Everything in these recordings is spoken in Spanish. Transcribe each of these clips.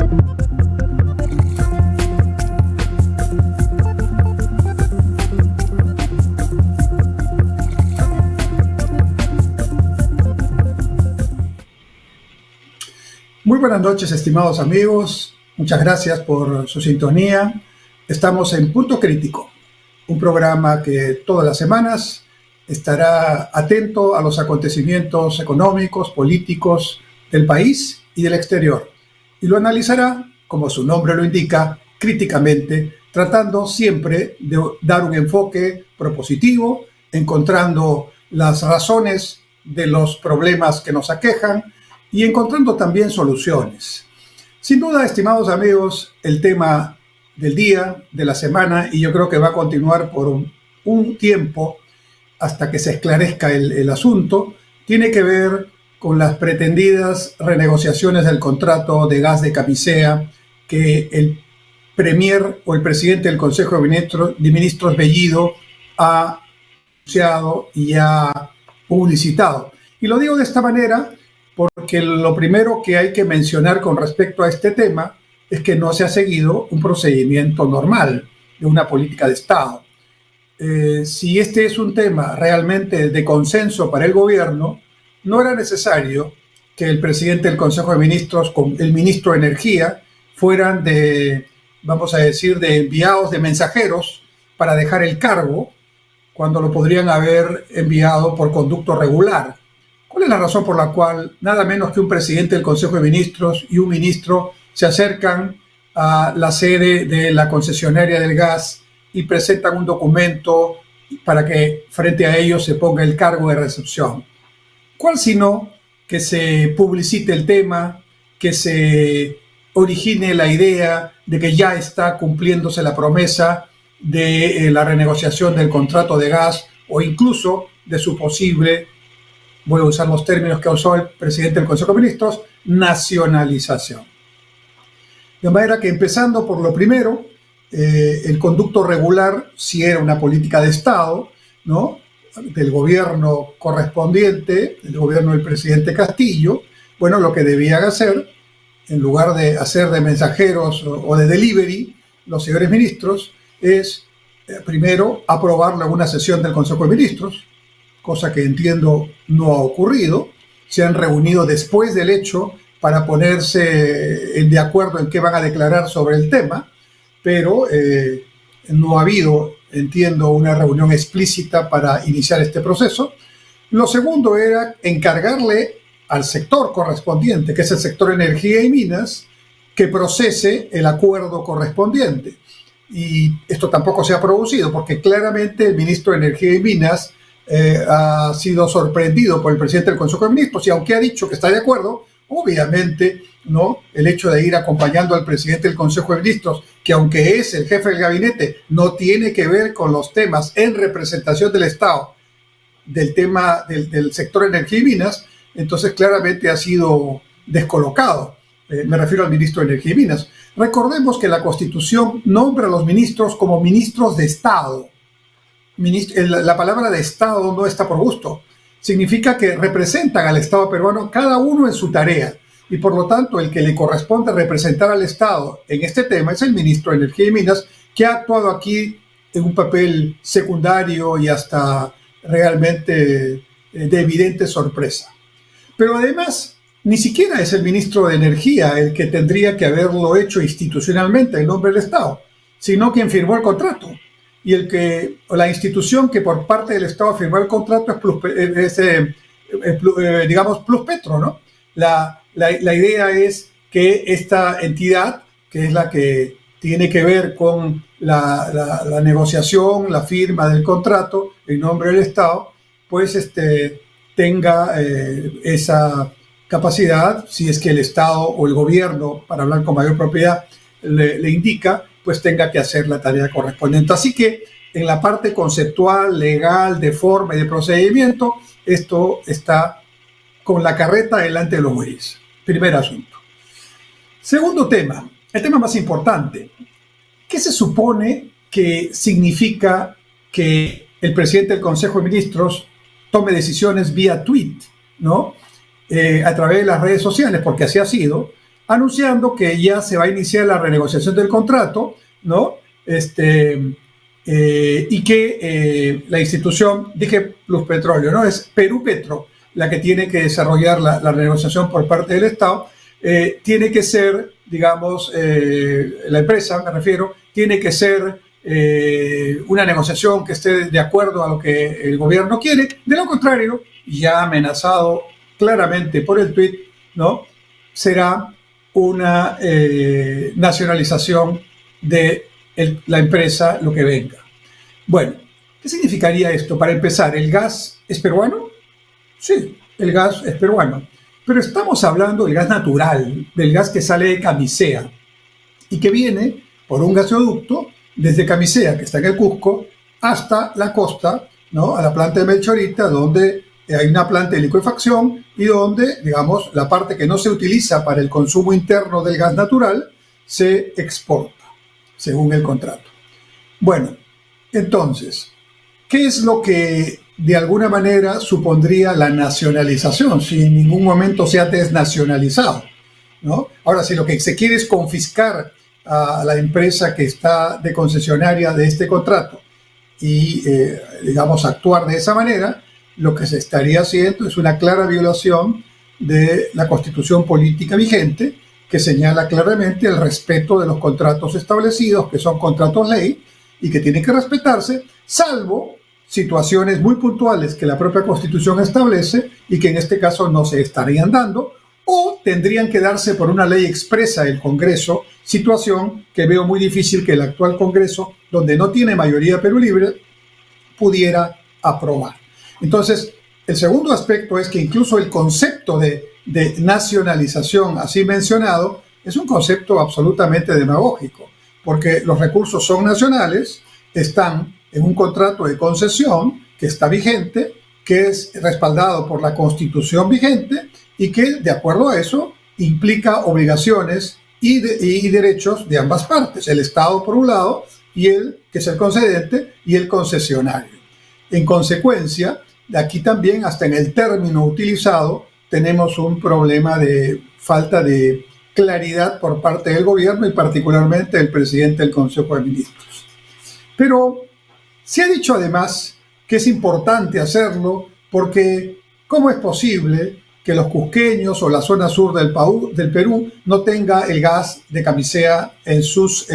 Muy buenas noches, estimados amigos. Muchas gracias por su sintonía. Estamos en Punto Crítico, un programa que todas las semanas estará atento a los acontecimientos económicos, políticos del país y del exterior. Y lo analizará, como su nombre lo indica, críticamente, tratando siempre de dar un enfoque propositivo, encontrando las razones de los problemas que nos aquejan y encontrando también soluciones. Sin duda, estimados amigos, el tema del día, de la semana, y yo creo que va a continuar por un tiempo hasta que se esclarezca el asunto, tiene que ver con las pretendidas renegociaciones del contrato de gas de Camisea que el premier o el presidente del Consejo de Ministros Bellido ha anunciado y ha publicitado. Y lo digo de esta manera porque lo primero que hay que mencionar con respecto a este tema es que no se ha seguido un procedimiento normal de una política de Estado. Si este es un tema realmente de consenso para el gobierno, no era necesario que el presidente del Consejo de Ministros con el ministro de Energía fueran vamos a decir, de enviados, de mensajeros para dejar el cargo cuando lo podrían haber enviado por conducto regular. ¿Cuál es la razón por la cual nada menos que un presidente del Consejo de Ministros y un ministro se acercan a la sede de la concesionaria del gas y presentan un documento para que frente a ellos se ponga el cargo de recepción? ¿Cuál sino que se publicite el tema, que se origine la idea de que ya está cumpliéndose la promesa de la renegociación del contrato de gas o incluso de su posible, voy a usar los términos que usó el presidente del Consejo de Ministros, nacionalización? De manera que, empezando por lo primero, el conducto regular, si era una política de Estado, ¿no?, del gobierno correspondiente, el gobierno del presidente Castillo, bueno, lo que debían hacer, en lugar de hacer de mensajeros o de delivery, los señores ministros, es primero aprobarlo en una sesión del Consejo de Ministros, cosa que entiendo no ha ocurrido. Se han reunido después del hecho para ponerse de acuerdo en qué van a declarar sobre el tema, pero no ha habido, entiendo, una reunión explícita para iniciar este proceso. Lo segundo era encargarle al sector correspondiente, que es el sector energía y minas, que procese el acuerdo correspondiente. Y esto tampoco se ha producido, porque claramente el ministro de Energía y Minas ha sido sorprendido por el presidente del Consejo de Ministros, y aunque ha dicho que está de acuerdo, obviamente, ¿no?, el hecho de ir acompañando al presidente del Consejo de Ministros, que aunque es el jefe del gabinete, no tiene que ver con los temas en representación del Estado, del tema del sector energía y minas, entonces claramente ha sido descolocado. Me refiero al ministro de Energía y Minas. Recordemos que la Constitución nombra a los ministros como ministros de Estado. La palabra de Estado no está por gusto. Significa que representan al Estado peruano, cada uno en su tarea. Y por lo tanto, el que le corresponde representar al Estado en este tema es el ministro de Energía y Minas, que ha actuado aquí en un papel secundario y hasta realmente de evidente sorpresa. Pero además, ni siquiera es el ministro de Energía el que tendría que haberlo hecho institucionalmente en nombre del Estado, sino quien firmó el contrato. Y la institución que por parte del Estado firmó el contrato digamos, Pluspetro, ¿no? La idea es que esta entidad, que es la que tiene que ver con la negociación, la firma del contrato en nombre del Estado, pues tenga esa capacidad, si es que el Estado o el gobierno, para hablar con mayor propiedad, le indica, pues tenga que hacer la tarea correspondiente. Así que en la parte conceptual, legal, de forma y de procedimiento, esto está con la carreta delante de los bueyes. Primer asunto. Segundo tema, el tema más importante. ¿Qué se supone que significa que el presidente del Consejo de Ministros tome decisiones vía tweet, ¿no? A través de las redes sociales, porque así ha sido, anunciando que ya se va a iniciar la renegociación del contrato, ¿no? Y que la institución, dije Pluspetróleo, ¿no? Es Perú Petro la que tiene que desarrollar la renegociación por parte del Estado. Tiene que ser, digamos, la empresa, me refiero, tiene que ser una negociación que esté de acuerdo a lo que el gobierno quiere. De lo contrario, ya amenazado claramente por el tuit, ¿no? Será una nacionalización de la empresa, lo que venga. Bueno, ¿qué significaría esto? Para empezar, ¿el gas es peruano? Sí, el gas es peruano. Pero estamos hablando del gas natural, del gas que sale de Camisea y que viene por un gasoducto desde Camisea, que está en el Cusco, hasta la costa, ¿no? A la planta de Melchorita, donde hay una planta de licuefacción y donde, digamos, la parte que no se utiliza para el consumo interno del gas natural se exporta, según el contrato. Bueno, entonces, ¿qué es lo que de alguna manera supondría la nacionalización si en ningún momento se ha desnacionalizado, ¿no? Ahora, si lo que se quiere es confiscar a la empresa que está de concesionaria de este contrato y, digamos, actuar de esa manera, lo que se estaría haciendo es una clara violación de la Constitución política vigente, que señala claramente el respeto de los contratos establecidos, que son contratos ley y que tienen que respetarse, salvo situaciones muy puntuales que la propia Constitución establece y que en este caso no se estarían dando, o tendrían que darse por una ley expresa del Congreso, situación que veo muy difícil que el actual Congreso, donde no tiene mayoría Perú Libre, pudiera aprobar. Entonces, el segundo aspecto es que incluso el concepto de nacionalización así mencionado es un concepto absolutamente demagógico, porque los recursos son nacionales, están en un contrato de concesión que está vigente, que es respaldado por la Constitución vigente y que, de acuerdo a eso, implica obligaciones y derechos de ambas partes, el Estado por un lado, y el que es el concedente, y el concesionario. En consecuencia, aquí también, hasta en el término utilizado, tenemos un problema de falta de claridad por parte del gobierno y particularmente del presidente del Consejo de Ministros. Pero se ha dicho además que es importante hacerlo porque ¿cómo es posible que los cusqueños o la zona sur del Perú no tenga el gas de Camisea en sus,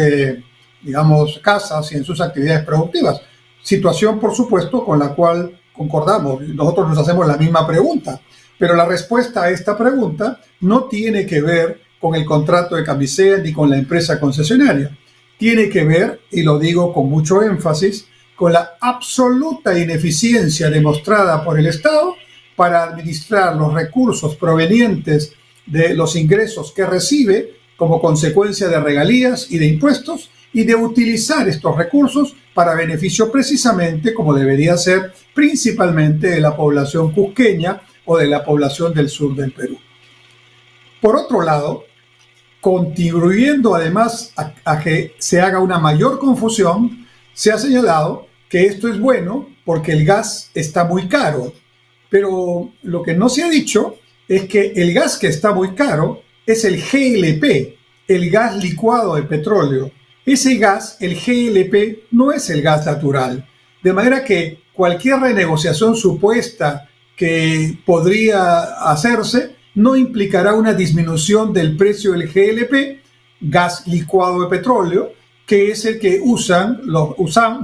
digamos, casas y en sus actividades productivas? Situación, por supuesto, con la cual concordamos. Nosotros nos hacemos la misma pregunta, pero la respuesta a esta pregunta no tiene que ver con el contrato de Camisea ni con la empresa concesionaria. Tiene que ver, y lo digo con mucho énfasis, con la absoluta ineficiencia demostrada por el Estado para administrar los recursos provenientes de los ingresos que recibe como consecuencia de regalías y de impuestos y de utilizar estos recursos para beneficio precisamente, como debería ser, principalmente de la población cusqueña o de la población del sur del Perú. Por otro lado, contribuyendo además a que se haga una mayor confusión, se ha señalado que esto es bueno porque el gas está muy caro, pero lo que no se ha dicho es que el gas que está muy caro es el GLP, el gas licuado de petróleo. Ese gas, el GLP, no es el gas natural, de manera que cualquier renegociación supuesta que podría hacerse no implicará una disminución del precio del GLP, gas licuado de petróleo, que es el que usan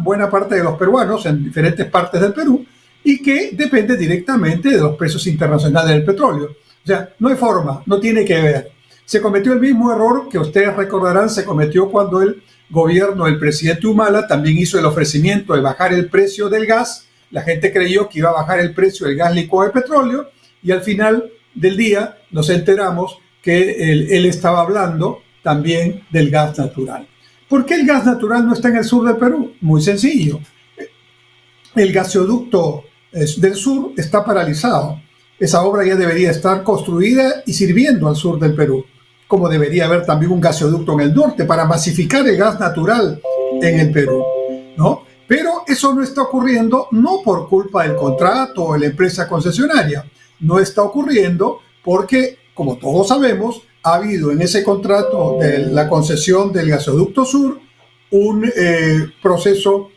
buena parte de los peruanos en diferentes partes del Perú y que depende directamente de los precios internacionales del petróleo. O sea, no hay forma, no tiene que ver. Se cometió el mismo error que ustedes recordarán, se cometió cuando el gobierno del presidente Humala también hizo el ofrecimiento de bajar el precio del gas. La gente creyó que iba a bajar el precio del gas licuado de petróleo y al final del día nos enteramos que él estaba hablando también del gas natural. ¿Por qué el gas natural no está en el sur del Perú? Muy sencillo. El gasoducto del sur está paralizado. Esa obra ya debería estar construida y sirviendo al sur del Perú, como debería haber también un gasoducto en el norte para masificar el gas natural en el Perú, ¿no? Pero eso no está ocurriendo no por culpa del contrato o de la empresa concesionaria, no está ocurriendo porque como todos sabemos, ha habido en ese contrato de la concesión del gasoducto sur un proceso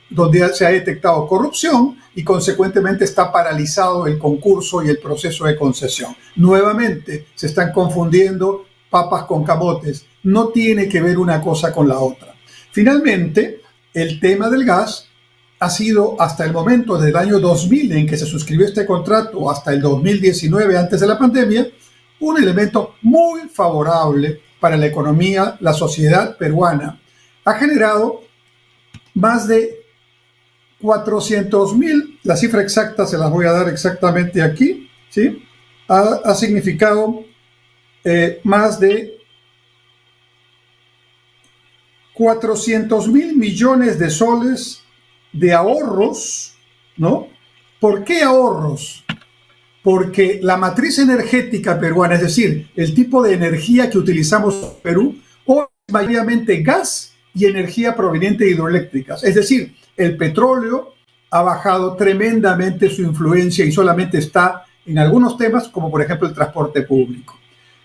donde se ha detectado corrupción y consecuentemente está paralizado el concurso y el proceso de concesión. Nuevamente se están confundiendo papas con camotes. No tiene que ver una cosa con la otra. Finalmente, el tema del gas ha sido hasta el momento, desde el año 2000 en que se suscribió este contrato, hasta el 2019, antes de la pandemia, un elemento muy favorable para la economía, la sociedad peruana. Ha generado más de 400.000, la cifra exacta se las voy a dar exactamente aquí, ¿sí? Ha significado más de 400.000 millones de soles de ahorros, ¿no? ¿Por qué ahorros? Porque la matriz energética peruana, es decir, el tipo de energía que utilizamos en Perú, hoy es mayormente gas y energía proveniente de hidroeléctricas. Es decir, el petróleo ha bajado tremendamente su influencia y solamente está en algunos temas, como por ejemplo el transporte público.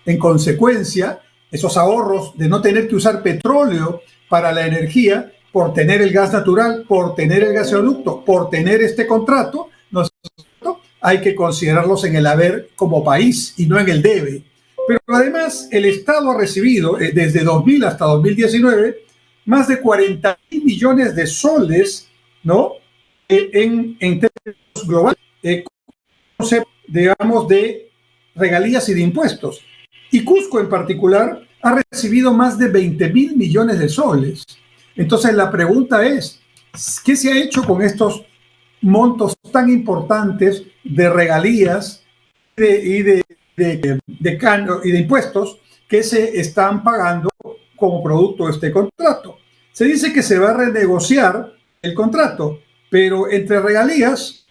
En consecuencia, esos ahorros de no tener que usar petróleo para la energía, por tener el gas natural, por tener el gasoducto, por tener este contrato, hay que considerarlos en el haber como país y no en el debe. Pero además, el Estado ha recibido desde 2000 hasta 2019 más de 40.000 millones de soles, ¿no? En términos globales, digamos, de regalías y de impuestos. Y Cusco en particular ha recibido más de 20.000 millones de soles. Entonces la pregunta es, ¿qué se ha hecho con estos montos tan importantes de regalías y de impuestos que se están pagando como producto de este contrato? Se dice que se va a renegociar el contrato, pero entre regalías,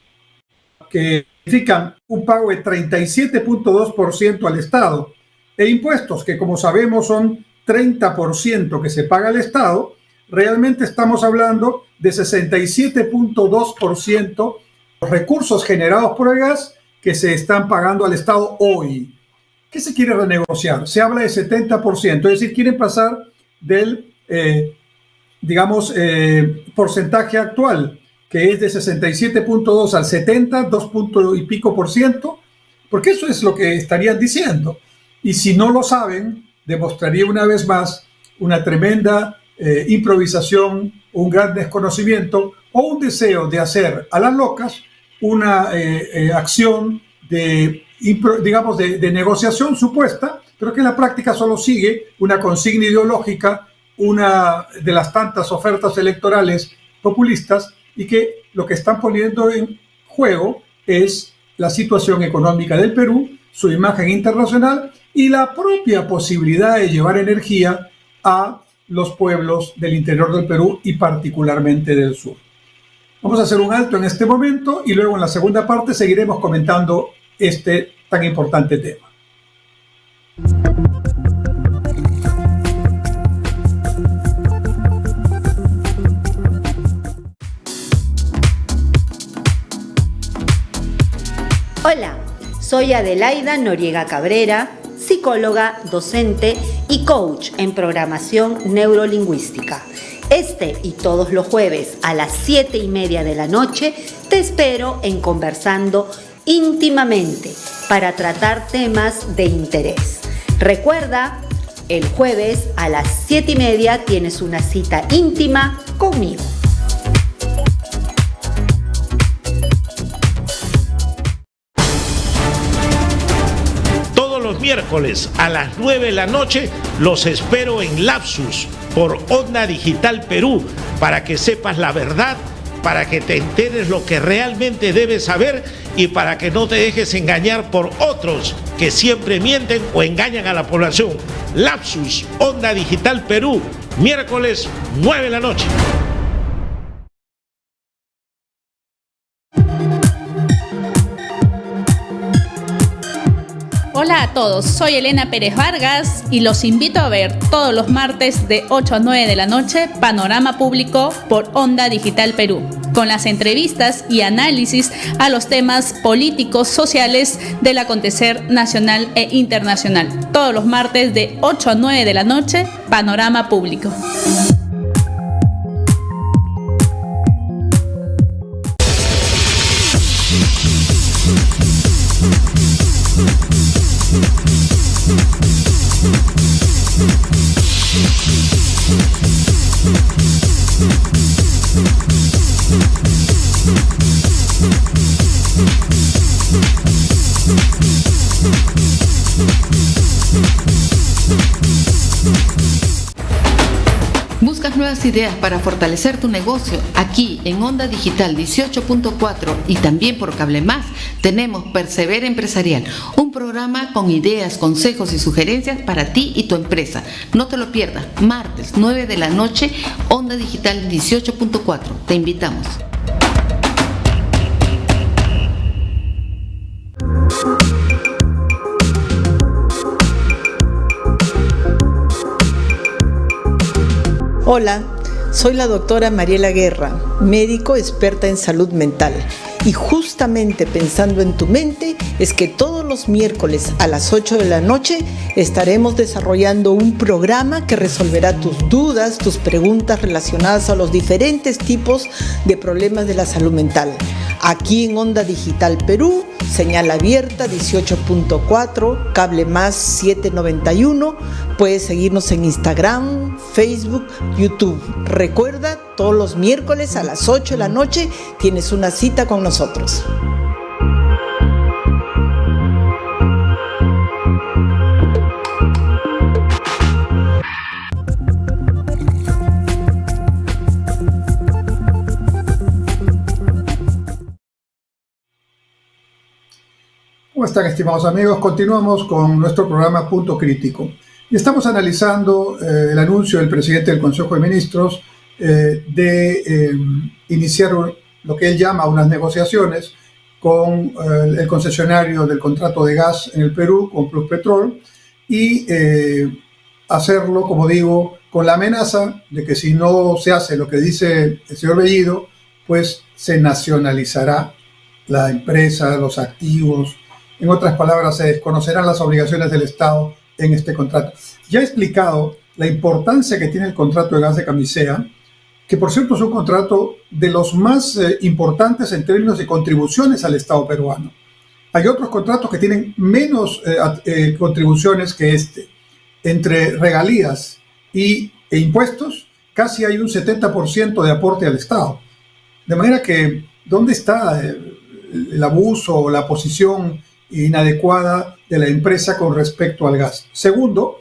que significan un pago de 37.2% al Estado, e impuestos, que como sabemos son 30% que se paga al Estado, realmente estamos hablando de 67.2% los recursos generados por el gas que se están pagando al Estado hoy. ¿Qué se quiere renegociar? Se habla de 70%, es decir, quieren pasar del, porcentaje actual, que es de 67.2 al 70, 2 punto y pico por ciento, porque eso es lo que estarían diciendo. Y si no lo saben, demostraría una vez más una tremenda improvisación, un gran desconocimiento o un deseo de hacer a las locas una acción de negociación supuesta, pero que en la práctica solo sigue una consigna ideológica, una de las tantas ofertas electorales populistas, y que lo que están poniendo en juego es la situación económica del Perú, su imagen internacional y la propia posibilidad de llevar energía a los pueblos del interior del Perú y particularmente del sur. Vamos a hacer un alto en este momento y luego en la segunda parte seguiremos comentando este tan importante tema. Hola, soy Adelaida Noriega Cabrera, psicóloga, docente y coach en programación neurolingüística. Este y todos los jueves a las 7:30 de la noche te espero en Conversando Íntimamente para tratar temas de interés. Recuerda, el jueves a las 7:30 tienes una cita íntima conmigo. Los miércoles a las 9 de la noche los espero en Lapsus por Onda Digital Perú para que sepas la verdad, para que te enteres lo que realmente debes saber y para que no te dejes engañar por otros que siempre mienten o engañan a la población. Lapsus, Onda Digital Perú, miércoles 9 de la noche. Hola a todos, soy Elena Pérez Vargas y los invito a ver todos los martes de 8 a 9 de la noche Panorama Público por Onda Digital Perú, con las entrevistas y análisis a los temas políticos, sociales del acontecer nacional e internacional. Todos los martes de 8 a 9 de la noche, Panorama Público. ¿Buscas nuevas ideas para fortalecer tu negocio? Aquí en Onda Digital 18.4 y también por Cable Más tenemos Persevera Empresarial, un programa con ideas, consejos y sugerencias para ti y tu empresa. No te lo pierdas, martes 9 de la noche, Onda Digital 18.4. Te invitamos. Hola, soy la doctora Mariela Guerra, médico experta en salud mental. Y justamente pensando en tu mente es que todos los miércoles a las 8 de la noche estaremos desarrollando un programa que resolverá tus dudas, tus preguntas relacionadas a los diferentes tipos de problemas de la salud mental. Aquí en Onda Digital Perú, señal abierta 18.4, cable más 791. Puedes seguirnos en Instagram, Facebook, YouTube. Recuerda, todos los miércoles a las 8 de la noche tienes una cita con nosotros. ¿Cómo están, estimados amigos? Continuamos con nuestro programa Punto Crítico. Y estamos analizando el anuncio del presidente del Consejo de Ministros de iniciar lo que él llama unas negociaciones con el concesionario del contrato de gas en el Perú, con Pluspetrol, y hacerlo, como digo, con la amenaza de que si no se hace lo que dice el señor Bellido, pues se nacionalizará la empresa, los activos. En otras palabras, se desconocerán las obligaciones del Estado en este contrato. Ya he explicado la importancia que tiene el contrato de gas de Camisea, que por cierto es un contrato de los más importantes en términos de contribuciones al Estado peruano. Hay otros contratos que tienen menos contribuciones que este. Entre regalías e impuestos, casi hay un 70% de aporte al Estado. De manera que, ¿dónde está el abuso o la posición inadecuada de la empresa con respecto al gas? Segundo,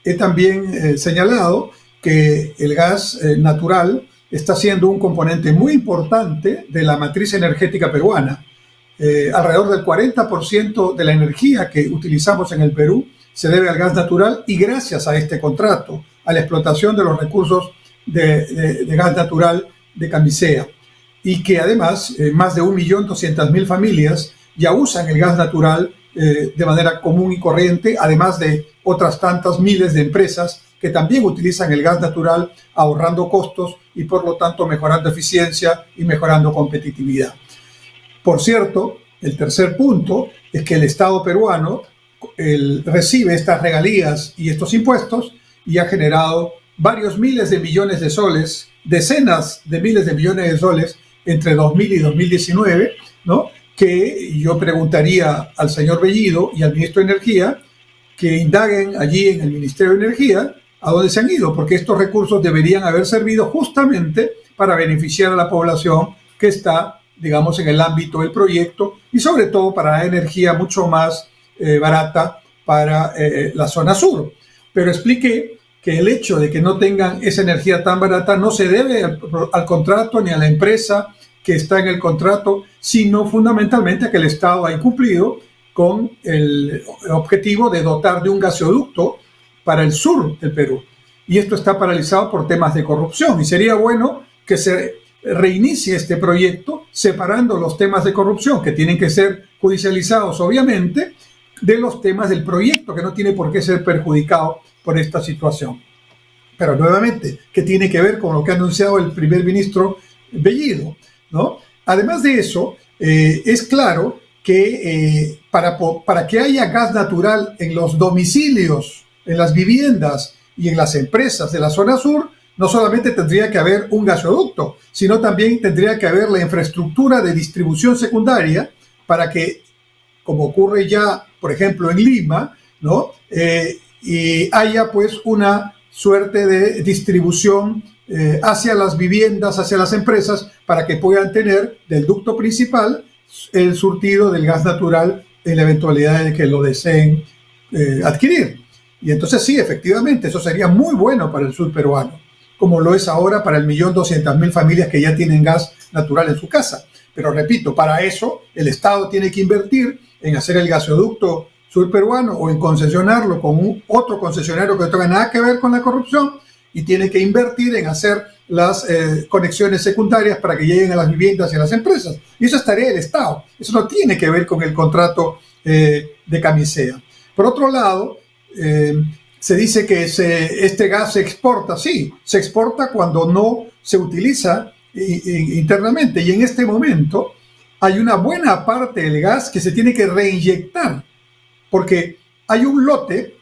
he también señalado que el gas natural está siendo un componente muy importante de la matriz energética peruana. Alrededor del 40% de la energía que utilizamos en el Perú se debe al gas natural, y gracias a este contrato, a la explotación de los recursos de gas natural de Camisea, y que además más de 1.200.000 familias ya usan el gas natural de manera común y corriente, además de otras tantas miles de empresas que también utilizan el gas natural, ahorrando costos y por lo tanto mejorando eficiencia y mejorando competitividad. Por cierto, el tercer punto es que el Estado peruano recibe estas regalías y estos impuestos y ha generado varios miles de millones de soles, decenas de miles de millones de soles entre 2000 y 2019, ¿no? Que yo preguntaría al señor Bellido y al ministro de Energía que indaguen allí en el Ministerio de Energía a dónde se han ido, porque estos recursos deberían haber servido justamente para beneficiar a la población que está, digamos, en el ámbito del proyecto, y sobre todo para la energía mucho más barata para la zona sur. Pero expliqué que el hecho de que no tengan esa energía tan barata no se debe al contrato ni a la empresa que está en el contrato, sino fundamentalmente a que el Estado ha incumplido con el objetivo de dotar de un gasoducto para el sur del Perú. Y esto está paralizado por temas de corrupción. Y sería bueno que se reinicie este proyecto separando los temas de corrupción, que tienen que ser judicializados, obviamente, de los temas del proyecto, que no tiene por qué ser perjudicado por esta situación. Pero nuevamente, ¿qué tiene que ver con lo que ha anunciado el primer ministro Bellido, ¿no? Además de eso, es claro que para que haya gas natural en los domicilios, en las viviendas y en las empresas de la zona sur, no solamente tendría que haber un gasoducto, sino también tendría que haber la infraestructura de distribución secundaria para que, como ocurre ya, por ejemplo, en Lima, ¿no? Y haya pues una suerte de distribución hacia las viviendas, hacia las empresas, para que puedan tener del ducto principal el surtido del gas natural en la eventualidad de que lo deseen adquirir. Y entonces sí, efectivamente, eso sería muy bueno para el sur peruano, como lo es ahora para el 1.200.000 familias que ya tienen gas natural en su casa. Pero repito, para eso el Estado tiene que invertir en hacer el gasoducto sur peruano o en concesionarlo con otro concesionario que no tenga nada que ver con la corrupción, y tiene que invertir en hacer las conexiones secundarias para que lleguen a las viviendas y a las empresas. Y eso es tarea del Estado. Eso no tiene que ver con el contrato de camisea. Por otro lado, se dice que este gas se exporta. Sí, se exporta cuando no se utiliza internamente. Y en este momento hay una buena parte del gas que se tiene que reinyectar, porque hay un lote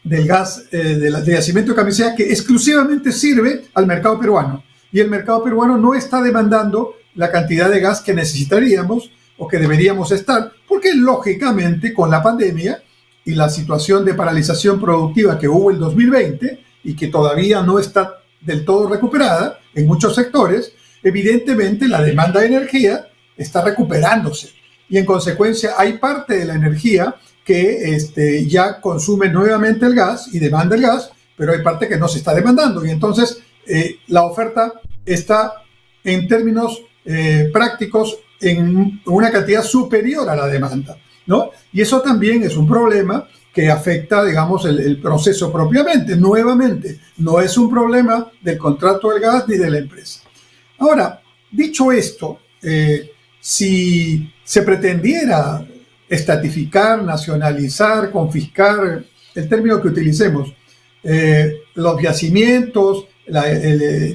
del gas de yacimiento de camisea que exclusivamente sirve al mercado peruano. Y el mercado peruano no está demandando la cantidad de gas que necesitaríamos o que deberíamos estar, porque lógicamente con la pandemia y la situación de paralización productiva que hubo en 2020 y que todavía no está del todo recuperada en muchos sectores, evidentemente la demanda de energía está recuperándose. Y en consecuencia hay parte de la energía que ya consume nuevamente el gas y demanda el gas, pero hay parte que no se está demandando. Y entonces la oferta está en términos prácticos en una cantidad superior a la demanda, ¿no? Y eso también es un problema que afecta, digamos, el proceso propiamente. Nuevamente, no es un problema del contrato del gas ni de la empresa. Ahora, dicho esto, si se pretendiera estatificar, nacionalizar, confiscar, el término que utilicemos, los yacimientos,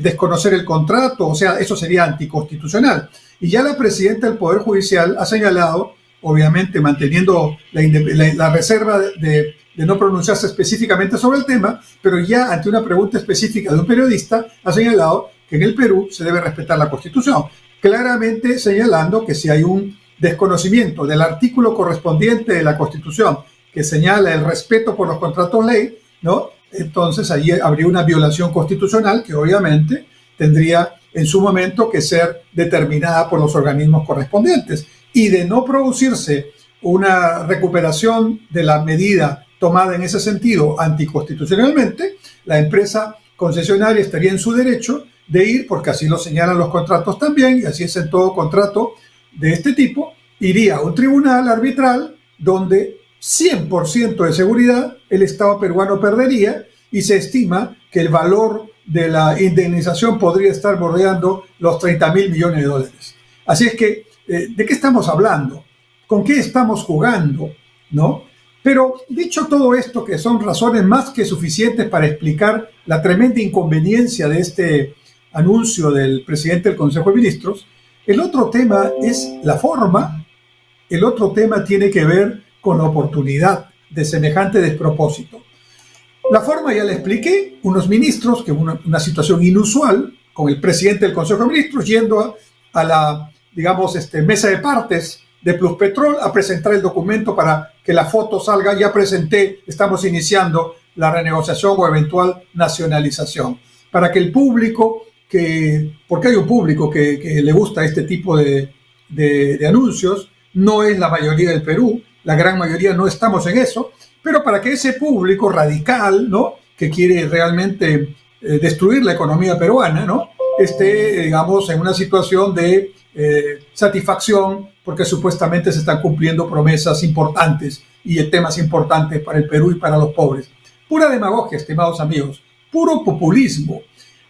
desconocer el contrato, o sea, eso sería anticonstitucional. Y ya la presidenta del Poder Judicial ha señalado, obviamente manteniendo la reserva de no pronunciarse específicamente sobre el tema, pero ya ante una pregunta específica de un periodista ha señalado que en el Perú se debe respetar la Constitución, claramente señalando que si hay un desconocimiento del artículo correspondiente de la Constitución que señala el respeto por los contratos ley, ¿no? Entonces ahí habría una violación constitucional que obviamente tendría en su momento que ser determinada por los organismos correspondientes. Y de no producirse una recuperación de la medida tomada en ese sentido anticonstitucionalmente, la empresa concesionaria estaría en su derecho de ir, porque así lo señalan los contratos también, y así es en todo contrato de este tipo, iría a un tribunal arbitral donde 100% de seguridad el Estado peruano perdería, y se estima que el valor de la indemnización podría estar bordeando los 30.000 millones de dólares. Así es que, ¿de qué estamos hablando? ¿Con qué estamos jugando? ¿No? Pero dicho todo esto, que son razones más que suficientes para explicar la tremenda inconveniencia de este anuncio del presidente del Consejo de Ministros, el otro tema es la forma, el otro tema tiene que ver con la oportunidad de semejante despropósito. La forma ya le expliqué, unos ministros, que una situación inusual, con el presidente del Consejo de Ministros yendo a la, digamos, mesa de partes de Pluspetrol a presentar el documento para que la foto salga. Ya presenté, estamos iniciando la renegociación o eventual nacionalización. Para que el público, porque hay un público que le gusta este tipo de anuncios, no es la mayoría del Perú, la gran mayoría no estamos en eso, pero para que ese público radical, ¿no?, que quiere realmente destruir la economía peruana, ¿no?, esté, digamos, en una situación de satisfacción, porque supuestamente se están cumpliendo promesas importantes y temas importantes para el Perú y para los pobres. Pura demagogia, estimados amigos, puro populismo,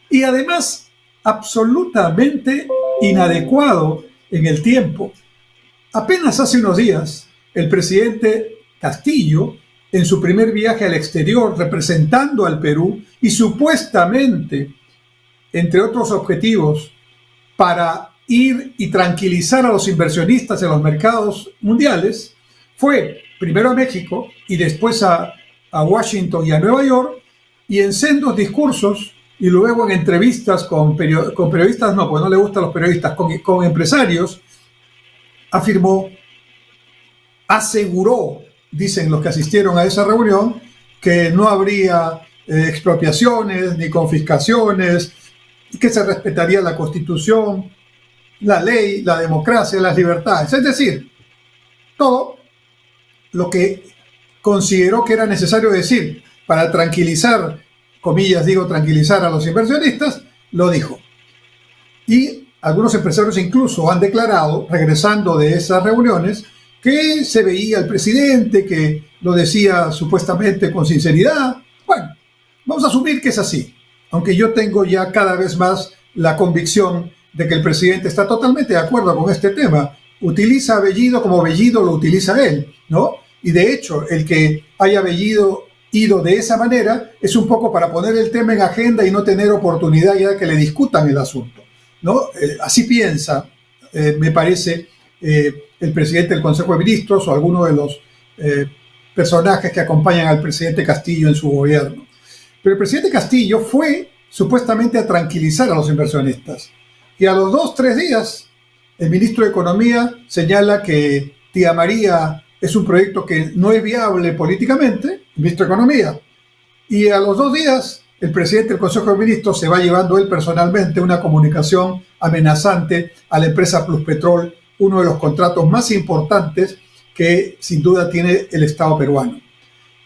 y además absolutamente inadecuado en el tiempo. Apenas hace unos días, el presidente Castillo, en su primer viaje al exterior representando al Perú y supuestamente, entre otros objetivos, para ir y tranquilizar a los inversionistas en los mercados mundiales, fue primero a México y después a Washington y a Nueva York, y en sendos discursos y luego en entrevistas con periodistas, no, porque no le gustan los periodistas, con empresarios, aseguró, dicen los que asistieron a esa reunión, que no habría expropiaciones ni confiscaciones, que se respetaría la Constitución, la ley, la democracia, las libertades. Es decir, todo lo que consideró que era necesario decir para tranquilizar, comillas digo, tranquilizar a los inversionistas, lo dijo. Y algunos empresarios incluso han declarado, regresando de esas reuniones, que se veía al presidente, que lo decía supuestamente con sinceridad. Bueno, vamos a asumir que es así, aunque yo tengo ya cada vez más la convicción de que el presidente está totalmente de acuerdo con este tema. Utiliza a Bellido como Bellido lo utiliza él, ¿no? Y de hecho, el que haya Bellido ido de esa manera es un poco para poner el tema en agenda y no tener oportunidad ya de que le discutan el asunto, ¿no? Así piensa, me parece, el presidente del Consejo de Ministros o alguno de los personajes que acompañan al presidente Castillo en su gobierno. Pero el presidente Castillo fue supuestamente a tranquilizar a los inversionistas. Y a los 2-3 días, el ministro de Economía señala que Tía María es un proyecto que no es viable políticamente, el ministro de Economía. Y a los 2 días, el presidente del Consejo de Ministros se va llevando él personalmente una comunicación amenazante a la empresa Pluspetrol, uno de los contratos más importantes que sin duda tiene el Estado peruano.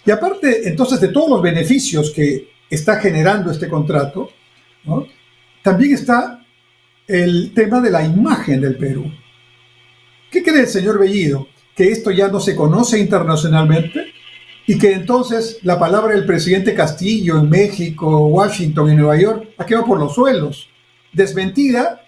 Y aparte, entonces, de todos los beneficios que está generando este contrato, ¿no?, también está el tema de la imagen del Perú. ¿Qué cree el señor Bellido? ¿Que esto ya no se conoce internacionalmente? Y que entonces la palabra del presidente Castillo en México, Washington y Nueva York ha quedado por los suelos, desmentida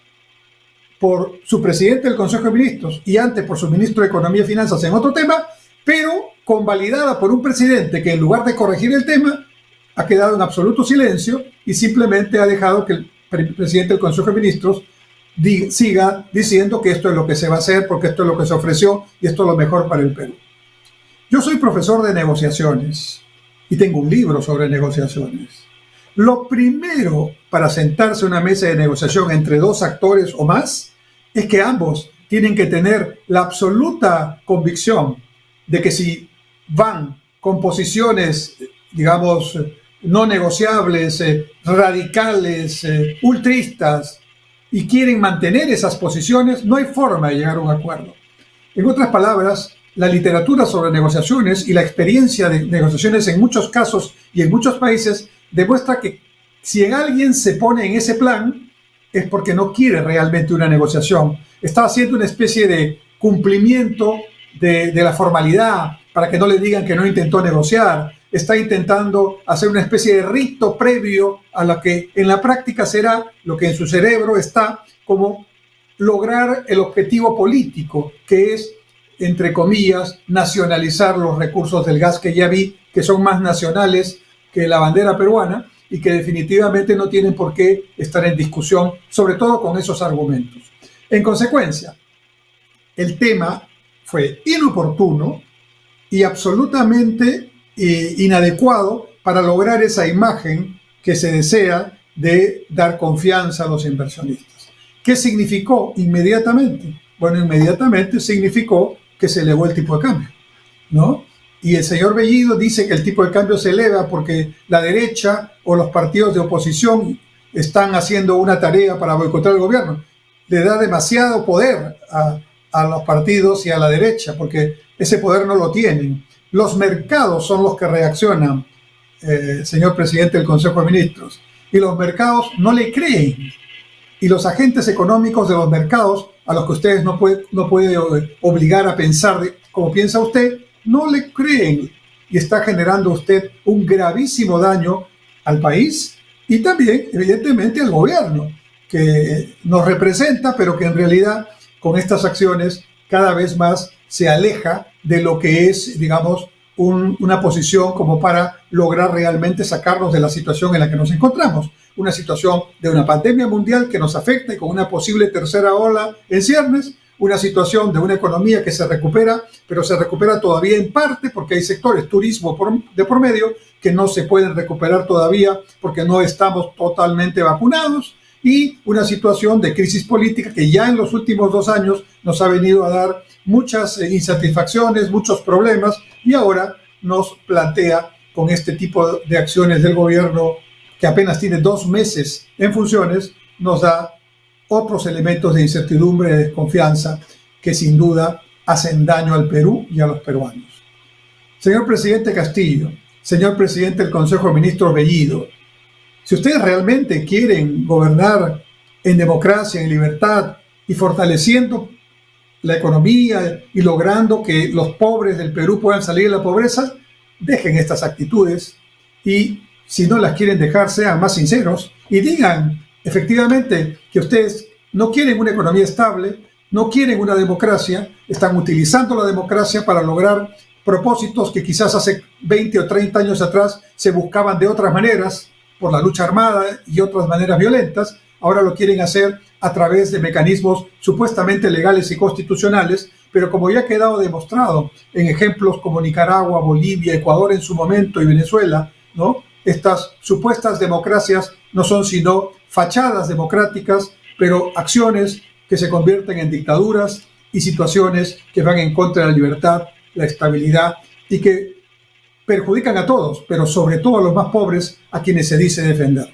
por su presidente del Consejo de Ministros y antes por su ministro de Economía y Finanzas en otro tema, pero convalidada por un presidente que en lugar de corregir el tema ha quedado en absoluto silencio y simplemente ha dejado que el presidente del Consejo de Ministros siga diciendo que esto es lo que se va a hacer porque esto es lo que se ofreció y esto es lo mejor para el Perú. Yo soy profesor de negociaciones y tengo un libro sobre negociaciones. Lo primero para sentarse a una mesa de negociación entre dos actores o más es que ambos tienen que tener la absoluta convicción de que si van con posiciones, digamos, no negociables, radicales, ultristas, y quieren mantener esas posiciones, no hay forma de llegar a un acuerdo. En otras palabras, la literatura sobre negociaciones y la experiencia de negociaciones en muchos casos y en muchos países demuestra que si alguien se pone en ese plan es porque no quiere realmente una negociación. Está haciendo una especie de cumplimiento de la formalidad para que no le digan que no intentó negociar. Está intentando hacer una especie de rito previo a lo que en la práctica será lo que en su cerebro está como lograr el objetivo político, que es, entre comillas, nacionalizar los recursos del gas que ya vi, que son más nacionales que la bandera peruana y que definitivamente no tienen por qué estar en discusión, sobre todo con esos argumentos. En consecuencia, el tema fue inoportuno y absolutamente inadecuado para lograr esa imagen que se desea de dar confianza a los inversionistas. ¿Qué significó inmediatamente? Bueno, inmediatamente significó que se elevó el tipo de cambio, ¿no? Y el señor Bellido dice que el tipo de cambio se eleva porque la derecha o los partidos de oposición están haciendo una tarea para boicotear el gobierno. Le da demasiado poder a los partidos y a la derecha porque ese poder no lo tienen. Los mercados son los que reaccionan, señor presidente del Consejo de Ministros, y los mercados no le creen. Y los agentes económicos de los mercados, a los que ustedes no puede obligar a pensar como piensa usted, no le creen. Y está generando usted un gravísimo daño al país y también, evidentemente, al gobierno, que nos representa, pero que en realidad con estas acciones cada vez más se aleja de lo que es, digamos, una posición como para lograr realmente sacarnos de la situación en la que nos encontramos. Una situación de una pandemia mundial que nos afecta y con una posible tercera ola en ciernes, una situación de una economía que se recupera, pero se recupera todavía en parte porque hay sectores, turismo de por medio, que no se pueden recuperar todavía porque no estamos totalmente vacunados, y una situación de crisis política que ya en los últimos 2 años nos ha venido a dar muchas insatisfacciones, muchos problemas, y ahora nos plantea con este tipo de acciones del gobierno que apenas tiene 2 meses en funciones, nos da otros elementos de incertidumbre y de desconfianza que sin duda hacen daño al Perú y a los peruanos. Señor presidente Castillo, señor presidente del Consejo de Ministros Bellido, si ustedes realmente quieren gobernar en democracia, en libertad y fortaleciendo la economía y logrando que los pobres del Perú puedan salir de la pobreza, dejen estas actitudes y si no las quieren dejar, sean más sinceros y digan efectivamente que ustedes no quieren una economía estable, no quieren una democracia, están utilizando la democracia para lograr propósitos que quizás hace 20 o 30 años atrás se buscaban de otras maneras, por la lucha armada y otras maneras violentas. Ahora lo quieren hacer a través de mecanismos supuestamente legales y constitucionales, pero como ya ha quedado demostrado en ejemplos como Nicaragua, Bolivia, Ecuador en su momento y Venezuela, ¿no? Estas supuestas democracias no son sino fachadas democráticas, pero acciones que se convierten en dictaduras y situaciones que van en contra de la libertad, la estabilidad y que perjudican a todos, pero sobre todo a los más pobres, a quienes se dice defender.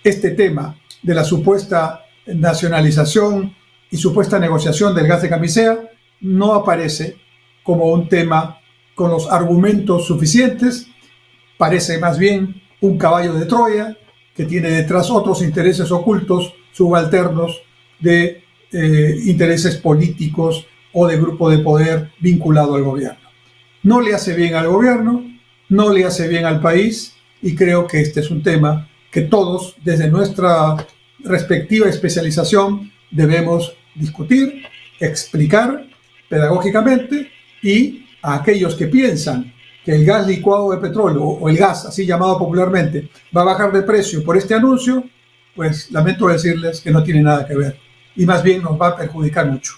Este tema de la supuesta nacionalización y supuesta negociación del gas de Camisea no aparece como un tema con los argumentos suficientes, parece más bien un caballo de Troya que tiene detrás otros intereses ocultos, subalternos de intereses políticos o de grupo de poder vinculado al gobierno. No le hace bien al gobierno, no le hace bien al país, y creo que este es un tema que todos, desde nuestra respectiva especialización, debemos discutir, explicar pedagógicamente, y a aquellos que piensan que el gas licuado de petróleo, o el gas así llamado popularmente, va a bajar de precio por este anuncio, pues lamento decirles que no tiene nada que ver, y más bien nos va a perjudicar mucho.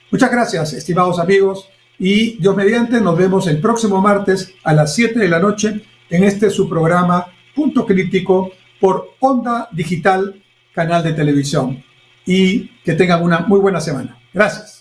Muchas gracias, estimados amigos, y Dios mediante nos vemos el próximo martes a las 7 de la noche en este su programa Punto Crítico por Onda Digital, canal de televisión. Y que tengan una muy buena semana. Gracias.